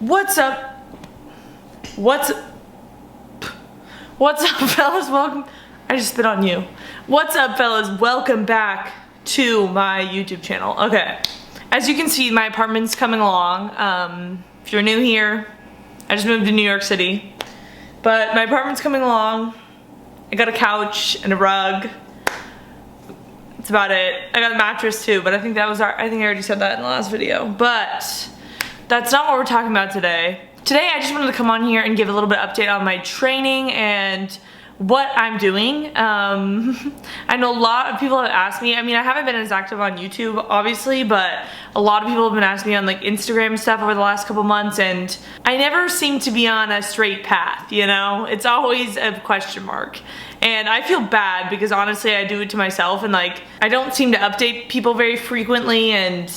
What's up? What's up, fellas? Welcome. I just spit on you. What's up, fellas? Welcome back to my YouTube channel. Okay, as you can see, my apartment's coming along. If you're new here, I just moved to New York City, but my apartment's coming along. I got a couch and a rug. That's about it. I got a mattress too, but I think I already said that in the last video. But that's not what we're talking about today. Today I just wanted to come on here and give a little bit of update on my training and what I'm doing. I know a lot of people have asked me, I mean, I haven't been as active on YouTube obviously, but a lot of people have been asking me on like Instagram stuff over the last couple months, and I never seem to be on a straight path, you know? It's always a question mark. And I feel bad because honestly I do it to myself, and like I don't seem to update people very frequently, and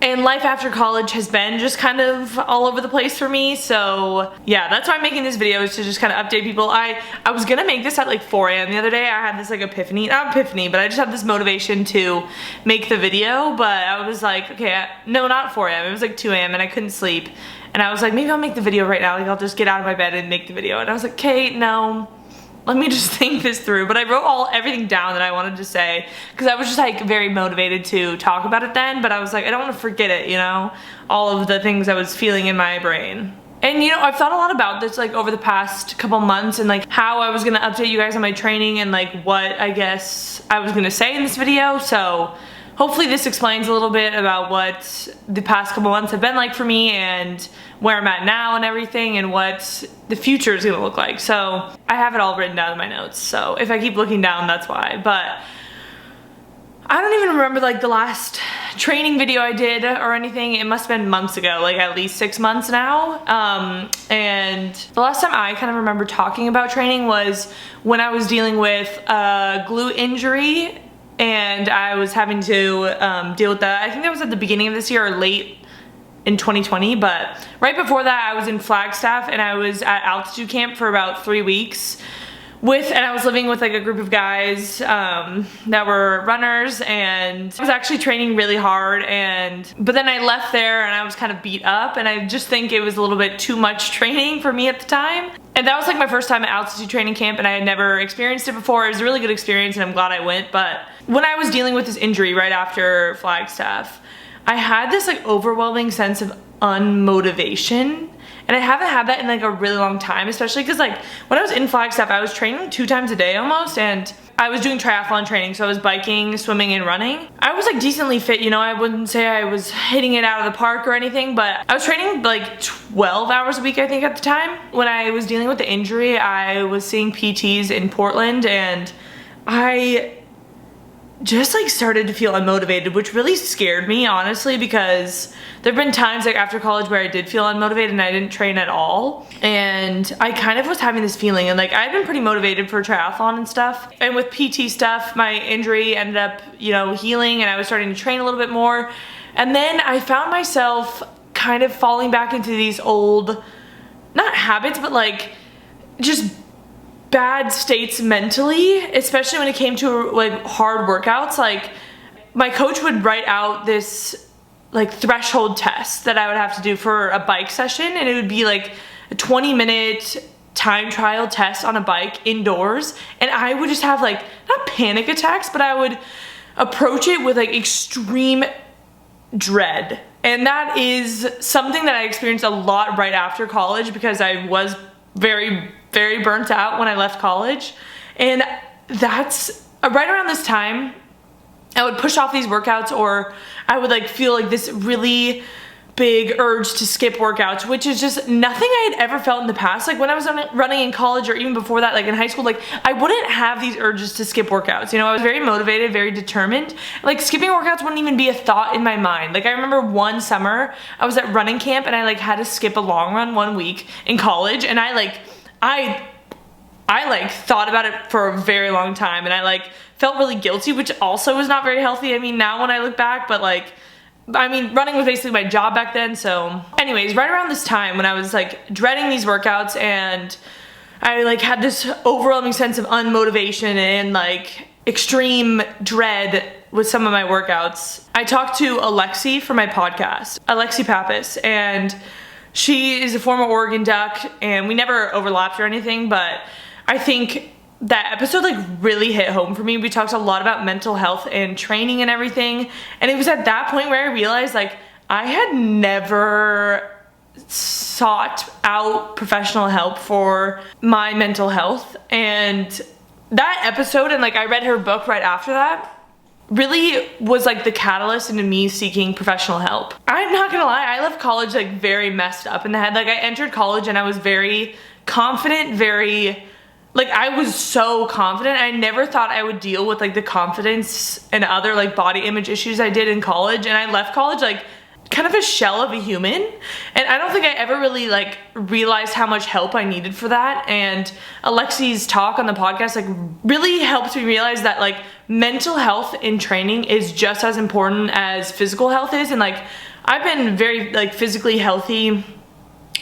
life after college has been just kind of all over the place for me. So yeah, that's why I'm making this video, is to just kind of update people. I was gonna make this at like 4 a.m. the other day. I had this like epiphany, not epiphany, but I just had this motivation to make the video, but I was like, okay, no, not 4 a.m. It was like 2 a.m. and I couldn't sleep. And I was like, maybe I'll make the video right now. Like I'll just get out of my bed and make the video. And I was like, okay, no. Let me just think this through. But I wrote everything down that I wanted to say, because I was just like very motivated to talk about it then, but I was like, I don't want to forget it, you know, all of the things I was feeling in my brain. And you know, I've thought a lot about this like over the past couple months, and like how I was gonna update you guys on my training and like what I guess I was gonna say in this video. So hopefully this explains a little bit about what the past couple months have been like for me, and where I'm at now and everything, and what the future is gonna look like. So I have it all written down in my notes, so if I keep looking down, that's why. But I don't even remember like the last training video I did or anything. It must have been months ago, like at least 6 months now. And the last time I kind of remember talking about training was when I was dealing with a glute injury, and I was having to deal with that. I think that was at the beginning of this year or late in 2020, but right before that I was in Flagstaff, and I was at altitude camp for about 3 weeks and I was living with like a group of guys that were runners, and I was actually training really hard, but then I left there and I was kind of beat up, and I just think it was a little bit too much training for me at the time. And that was like my first time at altitude training camp, and I had never experienced it before. It was a really good experience and I'm glad I went. But when I was dealing with this injury right after Flagstaff, I had this like overwhelming sense of unmotivation, and I haven't had that in like a really long time, especially because like when I was in Flagstaff I was training 2 times a day almost, and I was doing triathlon training, so I was biking, swimming, and running. I was like decently fit, you know, I wouldn't say I was hitting it out of the park or anything, but I was training like 12 hours a week I think at the time. When I was dealing with the injury, I was seeing PTs in Portland, and I just like started to feel unmotivated, which really scared me honestly, because there've been times like after college where I did feel unmotivated and I didn't train at all, and I kind of was having this feeling, and like I've been pretty motivated for triathlon and stuff, and with PT stuff my injury ended up, you know, healing, and I was starting to train a little bit more, and then I found myself kind of falling back into these old, not habits, but like just bad states mentally, especially when it came to like hard workouts. Like my coach would write out this like threshold test that I would have to do for a bike session, and it would be like a 20-minute time trial test on a bike indoors, and I would just have like not panic attacks, but I would approach it with like extreme dread. And that is something that I experienced a lot right after college, because I was very burnt out when I left college. And that's right around this time I would push off these workouts, or I would like feel like this really big urge to skip workouts, which is just nothing I had ever felt in the past. Like when I was running in college, or even before that, like in high school, like I wouldn't have these urges to skip workouts, you know. I was very motivated, very determined. Like skipping workouts wouldn't even be a thought in my mind. Like I remember one summer I was at running camp, and I like had to skip a long run 1 week in college, and I thought about it for a very long time, and I like felt really guilty, which also was not very healthy. I mean, now when I look back, but like, I mean, running was basically my job back then. So anyways, right around this time when I was like dreading these workouts, and I like had this overwhelming sense of unmotivation and like extreme dread with some of my workouts, I talked to Alexi for my podcast, Alexi Pappas, and She is a former Oregon Duck, and we never overlapped or anything, but I think that episode like really hit home for me. We talked a lot about mental health and training and everything, and it was at that point where I realized like I had never sought out professional help for my mental health. And that episode, and like I read her book right after that, really was like the catalyst into me seeking professional help. I'm not gonna lie, I left college like very messed up in the head. Like I entered college and I was very confident, I was so confident. I never thought I would deal with like the confidence and other like body image issues I did in college, and I left college like kind of a shell of a human, and I don't think I ever really like realized how much help I needed for that. And Alexi's talk on the podcast like really helped me realize that like mental health in training is just as important as physical health is. And like I've been very like physically healthy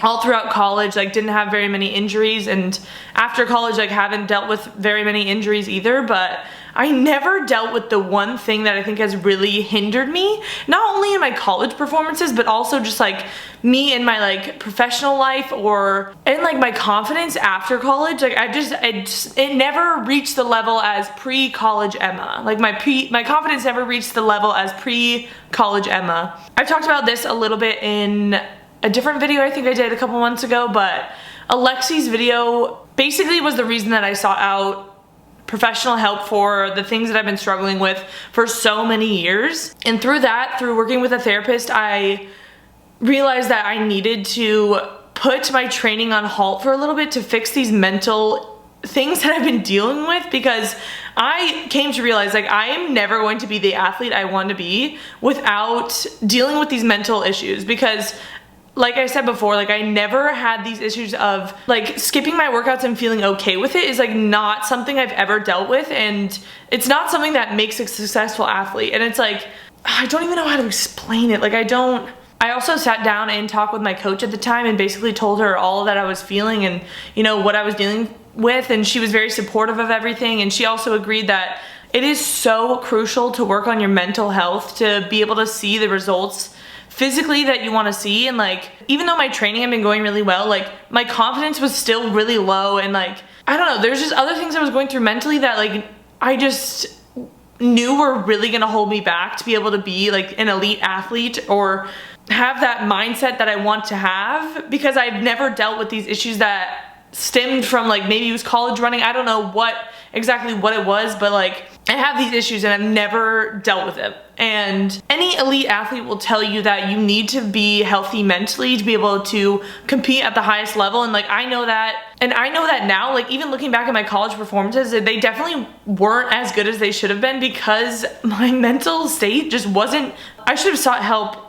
all throughout college, like didn't have very many injuries, and after college like haven't dealt with very many injuries either, but I never dealt with the one thing that I think has really hindered me, not only in my college performances, but also just like me in my like professional life or in like my confidence after college. Like it never reached the level as pre-college Emma. Like my confidence never reached the level as pre-college Emma. I've talked about this a little bit in a different video I think I did a couple months ago, but Alexi's video basically was the reason that I sought out professional help for the things that I've been struggling with for so many years. And through working with a therapist, I realized that I needed to put my training on halt for a little bit to fix these mental things that I've been dealing with, because I came to realize like I am never going to be the athlete I want to be without dealing with these mental issues. Because like I said before, like I never had these issues of like skipping my workouts and feeling okay with it is like not something I've ever dealt with, and it's not something that makes a successful athlete. And it's like, I don't even know how to explain it. Like I also sat down and talked with my coach at the time and basically told her all that I was feeling and, you know, what I was dealing with, and she was very supportive of everything. And she also agreed that it is so crucial to work on your mental health to be able to see the results physically that you want to see. And like even though my training had been going really well, like my confidence was still really low, and like I don't know, there's just other things I was going through mentally that like I just knew were really gonna hold me back to be able to be like an elite athlete or have that mindset that I want to have, because I've never dealt with these issues that stemmed from like maybe it was college running. I don't know exactly what it was, but like I have these issues and I've never dealt with it. And any elite athlete will tell you that you need to be healthy mentally to be able to compete at the highest level. And like I know that, and I know that now, like even looking back at my college performances, they definitely weren't as good as they should have been because my mental state just wasn't. I should have sought help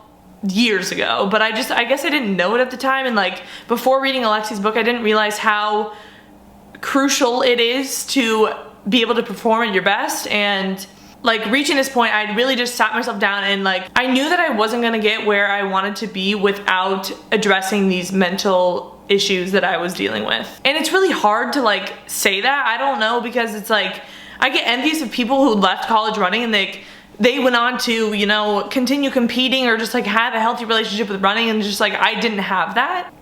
years ago, but I guess I didn't know it at the time. And like before reading Alexi's book, I didn't realize how crucial it is to be able to perform at your best. And like reaching this point, I really just sat myself down and like I knew that I wasn't gonna get where I wanted to be without addressing these mental issues that I was dealing with. And it's really hard to like say that, I don't know, because it's like I get envious of people who left college running and they went on to, you know, continue competing or just like have a healthy relationship with running, and just like I didn't have that.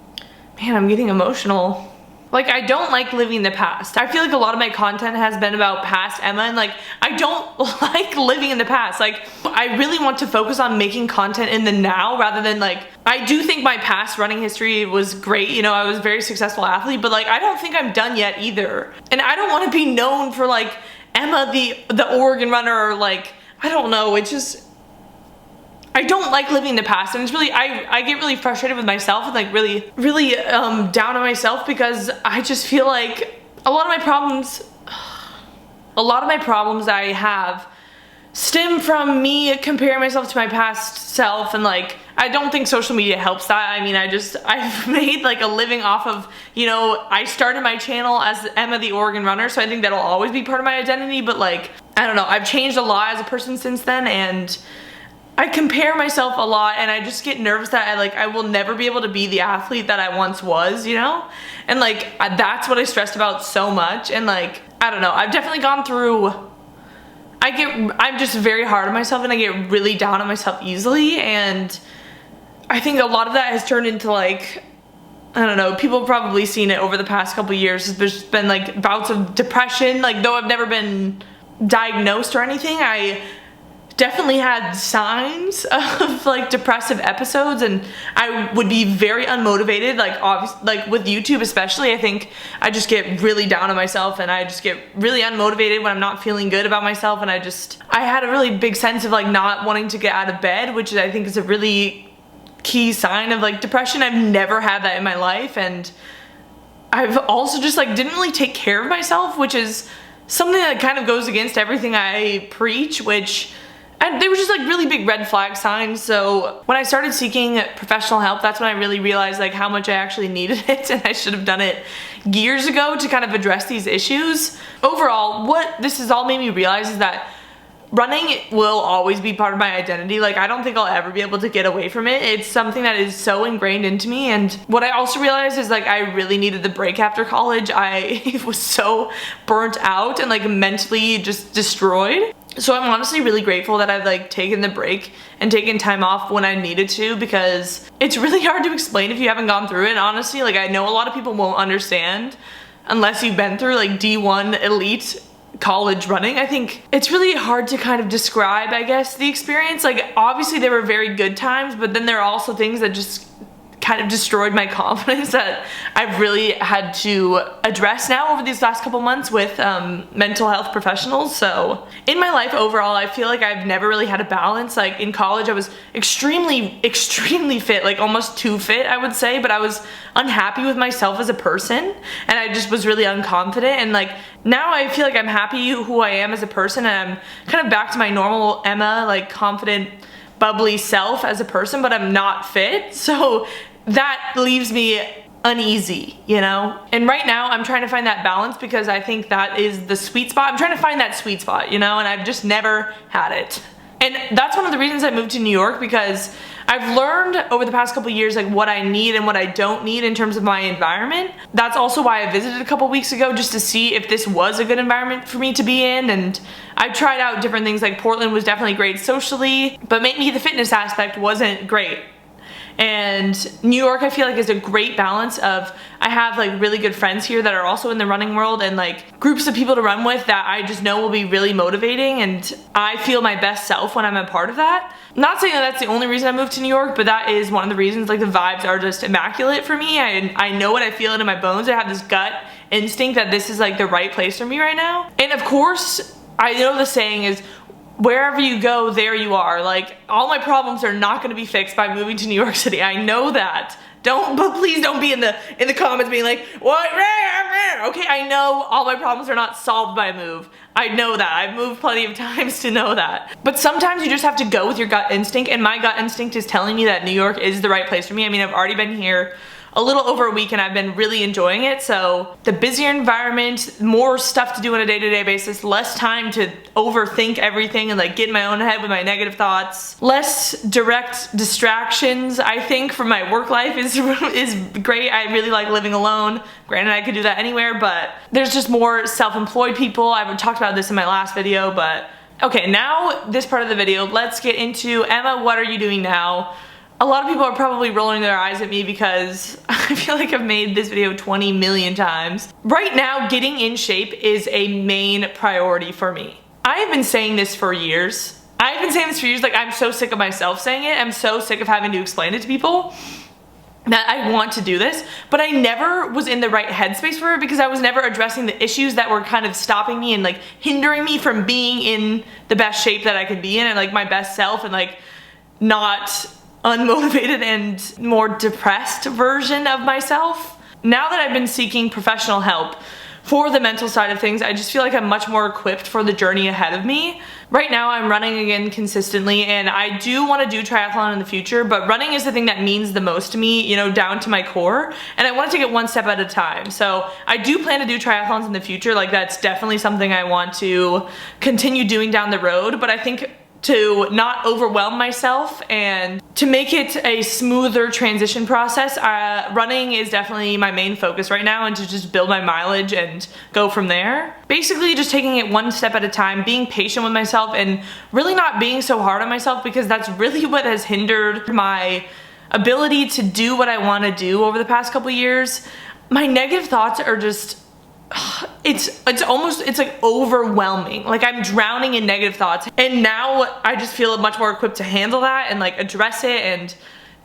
Man, I'm getting emotional. Like I don't like living the past. I feel like a lot of my content has been about past Emma, and like I don't like living in the past. Like I really want to focus on making content in the now rather than like, I do think my past running history was great. You know, I was a very successful athlete, but like I don't think I'm done yet either. And I don't want to be known for like Emma the Oregon runner, or like I don't know, it's just, I don't like living in the past. And it's really, I get really frustrated with myself and like really down on myself, because I just feel like a lot of my problems I have stem from me comparing myself to my past self. And like I don't think social media helps that. I mean, I've made like a living off of, you know, I started my channel as Emma the Oregon runner, so I think that'll always be part of my identity. But like I don't know, I've changed a lot as a person since then, and I compare myself a lot, and I just get nervous that I will never be able to be the athlete that I once was, you know? And like that's what I stressed about so much. And like I don't know, I've definitely gone through, I'm just very hard on myself, and I get really down on myself easily. And I think a lot of that has turned into like, I don't know, people have probably seen it over the past couple years. There's been like bouts of depression, like though I've never been diagnosed or anything, I definitely had signs of like depressive episodes, and I would be very unmotivated, like obviously, like with YouTube especially. I think I just get really down on myself, and I just get really unmotivated when I'm not feeling good about myself, and I had a really big sense of like not wanting to get out of bed, which I think is a really key sign of like depression. I've never had that in my life, and I've also just like didn't really take care of myself, which is something that kind of goes against everything I preach, and they were just like really big red flag signs. So when I started seeking professional help, that's when I really realized like how much I actually needed it, and I should have done it years ago to kind of address these issues. Overall, what this has all made me realize is that running will always be part of my identity. Like I don't think I'll ever be able to get away from it. It's something that is so ingrained into me. And what I also realized is like I really needed the break after college. I was so burnt out and like mentally just destroyed. So I'm honestly really grateful that I've like taken the break and taken time off when I needed to, because it's really hard to explain if you haven't gone through it. Honestly, like I know a lot of people won't understand unless you've been through like D1 elite college running. I think it's really hard to kind of describe, I guess, the experience. Like obviously there were very good times, but then there are also things that just kind of destroyed my confidence that I've really had to address now over these last couple months with mental health professionals. So in my life overall, I feel like I've never really had a balance. Like in college I was extremely fit, like almost too fit I would say, but I was unhappy with myself as a person, and I just was really unconfident. And like now I feel like I'm happy who I am as a person, and I'm kind of back to my normal Emma, like confident, bubbly self as a person, but I'm not fit. So that leaves me uneasy, you know? And right now I'm trying to find that balance, because I think that is the sweet spot. I'm trying to find that sweet spot, you know, and I've just never had it. And that's one of the reasons I moved to New York, because I've learned over the past couple years like what I need and what I don't need in terms of my environment. That's also why I visited a couple weeks ago, just to see if this was a good environment for me to be in. And I tried out different things. Like Portland was definitely great socially, but maybe the fitness aspect wasn't great. And New York I feel like is a great balance of, I have like really good friends here that are also in the running world, and like groups of people to run with that I just know will be really motivating, and I feel my best self when I'm a part of that. Not saying that that's the only reason I moved to New York, but that is one of the reasons. Like the vibes are just immaculate for me. I know what I feel in my bones. I have this gut instinct that this is like the right place for me right now. And of course, I know the saying is, wherever you go, there you are. Like all my problems are not going to be fixed by moving to New York City. I know that. But please don't be in the comments being like, what? Okay, I know all my problems are not solved by a move. I know that. I've moved plenty of times to know that. But sometimes you just have to go with your gut instinct, and my gut instinct is telling me that New York is the right place for me. I mean, I've already been here a little over a week and I've been really enjoying it. So the busier environment, more stuff to do on a day-to-day basis, less time to overthink everything and like get in my own head with my negative thoughts, less direct distractions, I think, from my work life is great. I really like living alone. Granted, I could do that anywhere, but there's just more self-employed people. I've talked about this in my last video, but okay, now this part of the video, let's get into Emma, what are you doing now? A lot of people are probably rolling their eyes at me because I feel like I've made this video 20 million times. Right now, getting in shape is a main priority for me. I have been saying this for years. Like I'm so sick of myself saying it. I'm so sick of having to explain it to people that I want to do this, but I never was in the right headspace for it, because I was never addressing the issues that were kind of stopping me and like hindering me from being in the best shape that I could be in, and like my best self, and like not unmotivated and more depressed version of myself. Now that I've been seeking professional help for the mental side of things, I just feel like I'm much more equipped for the journey ahead of me. Right now I'm running again consistently, and I do want to do triathlon in the future, but running is the thing that means the most to me, you know, down to my core, and I want to take it one step at a time. So I do plan to do triathlons in the future. Like that's definitely something I want to continue doing down the road, but I think to not overwhelm myself and to make it a smoother transition process, running is definitely my main focus right now, and to just build my mileage and go from there. Basically just taking it one step at a time, being patient with myself, and really not being so hard on myself, because that's really what has hindered my ability to do what I want to do over the past couple years, my negative thoughts are just, it's like overwhelming. Like I'm drowning in negative thoughts, and now I just feel much more equipped to handle that and like address it and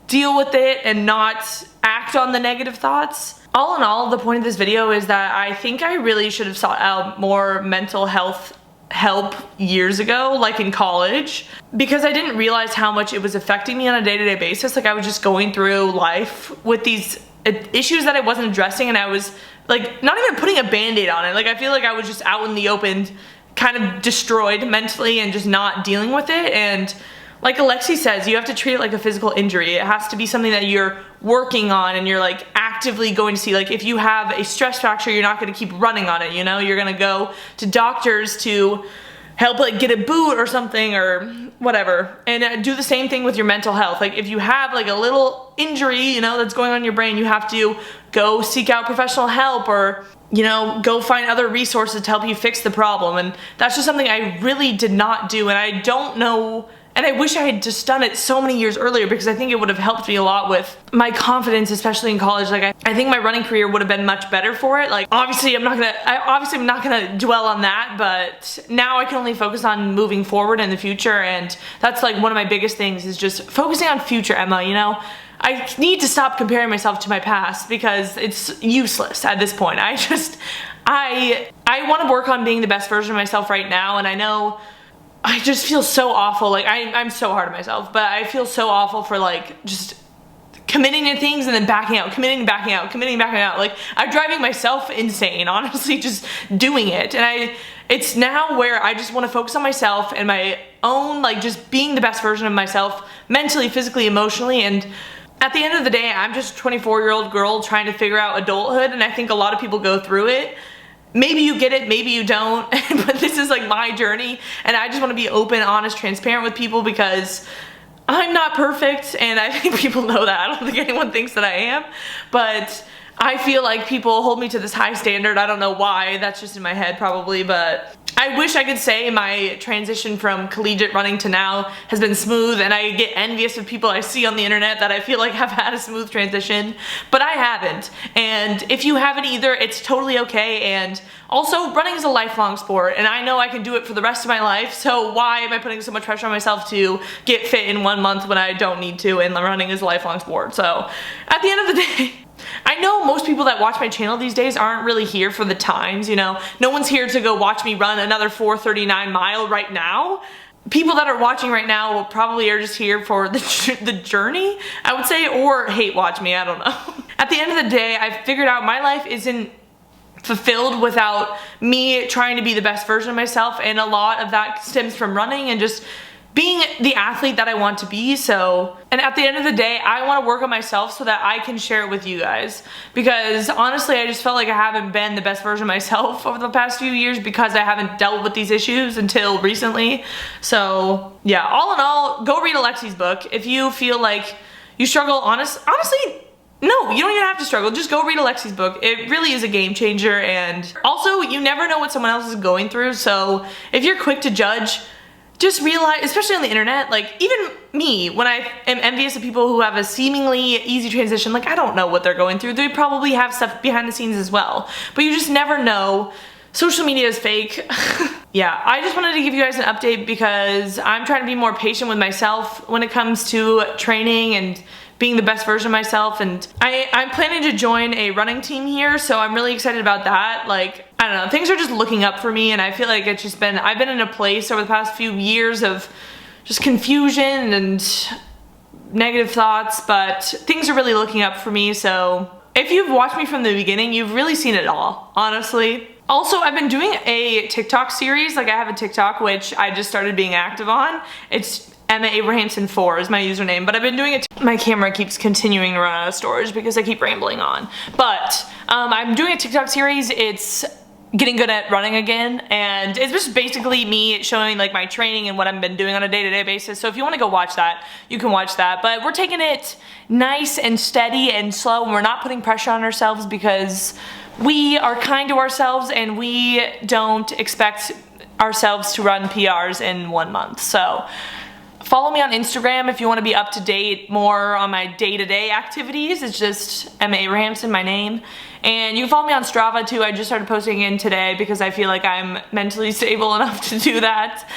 deal with it and not act on the negative thoughts. All in all, the point of this video is that I think I really should have sought out more mental health help years ago, like in college, because I didn't realize how much it was affecting me on a day-to-day basis. Like I was just going through life with these issues that I wasn't addressing, and I was like not even putting a band-aid on it. Like I feel like I was just out in the open, kind of destroyed mentally and just not dealing with it. And like Alexi says, you have to treat it like a physical injury. It has to be something that you're working on and you're like actively going to see. Like if you have a stress fracture, you're not going to keep running on it, you know? You're going to go to doctors to help like get a boot or something or whatever. And do the same thing with your mental health. Like if you have like a little injury, you know, that's going on in your brain, you have to go seek out professional help, or you know, go find other resources to help you fix the problem. And that's just something I really did not do, and I don't know. And I wish I had just done it so many years earlier, because I think it would have helped me a lot with my confidence, especially in college. Like I think my running career would have been much better for it. Like obviously I'm not gonna dwell on that, but now I can only focus on moving forward in the future. And that's like one of my biggest things, is just focusing on future Emma, you know? I need to stop comparing myself to my past, because it's useless at this point. I want to work on being the best version of myself right now, and I know I just feel so awful. Like I'm so hard on myself, but I feel so awful for like just committing to things and then backing out, committing and backing out, committing and backing out. Like I'm driving myself insane, honestly, just doing it. And it's now where I just want to focus on myself and my own, like just being the best version of myself, mentally, physically, emotionally. And at the end of the day, I'm just a 24-year-old girl trying to figure out adulthood, and I think a lot of people go through it. Maybe you get it, maybe you don't, but this is like my journey, and I just want to be open, honest, transparent with people, because I'm not perfect, and I think people know that. I don't think anyone thinks that I am, but I feel like people hold me to this high standard. I don't know why, that's just in my head probably, but I wish I could say my transition from collegiate running to now has been smooth, and I get envious of people I see on the internet that I feel like have had a smooth transition, but I haven't. And if you haven't either, it's totally okay. And also, running is a lifelong sport, and I know I can do it for the rest of my life, so why am I putting so much pressure on myself to get fit in 1 month when I don't need to, and running is a lifelong sport. So at the end of the day, I know most people that watch my channel these days aren't really here for the times, you know? No one's here to go watch me run another 4:39 mile right now. People that are watching right now probably are just here for the journey, I would say, or hate watch me, I don't know. At the end of the day, I've figured out my life isn't fulfilled without me trying to be the best version of myself, and a lot of that stems from running and just being the athlete that I want to be. So, and at the end of the day, I want to work on myself so that I can share it with you guys, because honestly I just felt like I haven't been the best version of myself over the past few years, because I haven't dealt with these issues until recently. So yeah, all in all, go read Alexi's book. If you feel like you struggle, honestly, no, you don't even have to struggle. Just go read Alexi's book. It really is a game changer. And also, you never know what someone else is going through, so if you're quick to judge, just realize, especially on the internet, like even me, when I am envious of people who have a seemingly easy transition, like I don't know what they're going through. They probably have stuff behind the scenes as well, but you just never know. Social media is fake. Yeah, I just wanted to give you guys an update, because I'm trying to be more patient with myself when it comes to training and being the best version of myself. And I'm planning to join a running team here, so I'm really excited about that. Like, I don't know, things are just looking up for me, and I feel like it's just been, I've been in a place over the past few years of just confusion and negative thoughts, but things are really looking up for me. So if you've watched me from the beginning, you've really seen it all, honestly. Also, I've been doing a TikTok series. Like I have a TikTok, which I just started being active on. It's Emma Abrahamson 4 is my username, but I've been doing it. My camera keeps continuing to run out of storage because I keep rambling on. But I'm doing a TikTok series. It's getting good at running again, and it's just basically me showing like my training and what I've been doing on a day-to-day basis. So if you want to go watch that, you can watch that. But we're taking it nice and steady and slow, and we're not putting pressure on ourselves, because we are kind to ourselves and we don't expect ourselves to run PRs in 1 month. So Follow me on Instagram if you want to be up to date more on my day-to-day activities. It's just Emma Abrahamson, my name. And you can follow me on Strava too. I just started posting in today because I feel like I'm mentally stable enough to do that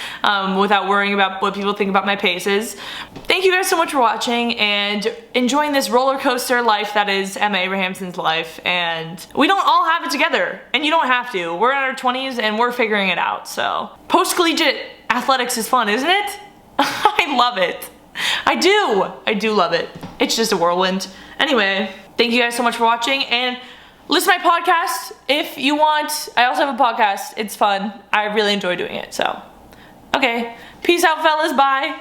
without worrying about what people think about my paces. Thank you guys so much for watching and enjoying this roller coaster life that is Emma Abrahamson's life. And we don't all have it together, and you don't have to. We're in our 20s and we're figuring it out. So post-collegiate athletics is fun, isn't it? I love it. I do love it. It's just a whirlwind. Anyway, thank you guys so much for watching, and listen to my podcast if you want. I also have a podcast. It's fun. I really enjoy doing it. So, okay. Peace out, fellas. Bye.